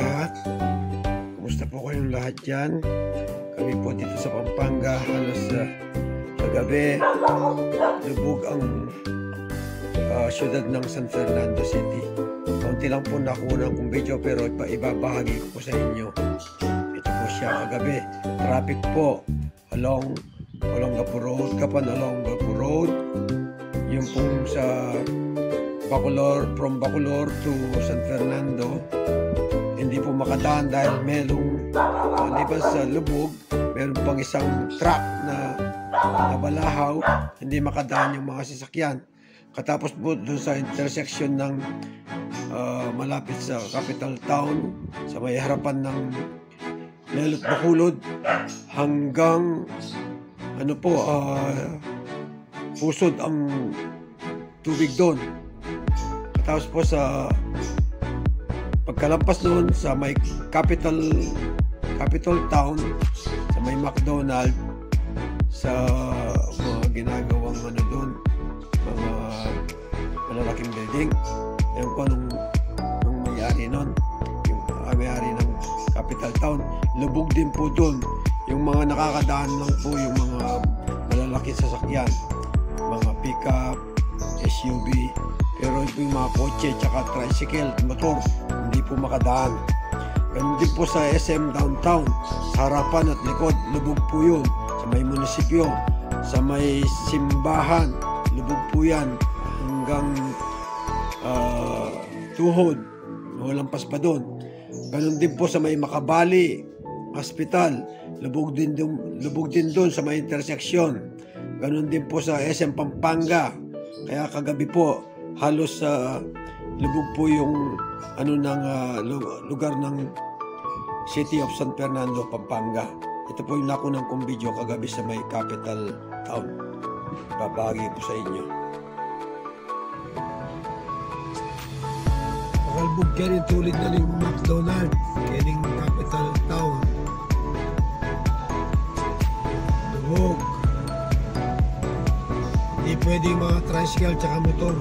lahat. Kumusta po kayong lahat dyan? Kami po dito sa Pampanga, halos sa gabi, lubog ang syudad ng San Fernando City. Kaunti lang po nakuha kong video pero ibabahagi ko po sa inyo. Ito po siya kagabi. Traffic po along Olongapo Road, Kapan Olongapo Road. Yung pong sa Bacolor, from Bacolor to San Fernando, hindi po makadaan dahil merong liban sa lubog, meron pang isang truck na nabalahaw, hindi makadaan yung mga sasakyan. Katapos po doon sa intersection ng malapit sa capital town, sa may harapan ng Lelot Bacolod, hanggang pusod ang tubig doon. Tapos po sa pagkalampas doon sa may capital town, sa may McDonald, sa mga ginagawang doon, mga malalaking building. Ewan ko nung may-ari nun, yung may-ari ng capital town, lubog din po doon. Yung mga nakakadaan lang po yung mga malalaking sasakyan, mga pickup, SUV, pero ito yung mga kotse tsaka tricycle, motor, hindi po makadaan. Ganun din po sa SM Downtown, sa harapan at likod, lubog po yun. Sa may munisipyo, sa may simbahan, lubog po yan hanggang tuhod, walampas pa doon. Ganun din po sa may Makabali Hospital, lubog din doon sa may intersection. Ganun din po sa SM Pampanga. Kaya kagabi po halos lubog po yung lugar ng City of San Fernando, Pampanga. Ito po yung nakunang kong video kagabi sa may capital town. Babagi po sa inyo. Makalbog kanin tulid na yung McDonald, kaning capital town. Lubog. Hindi pwedeng mga tricycle tsaka motor.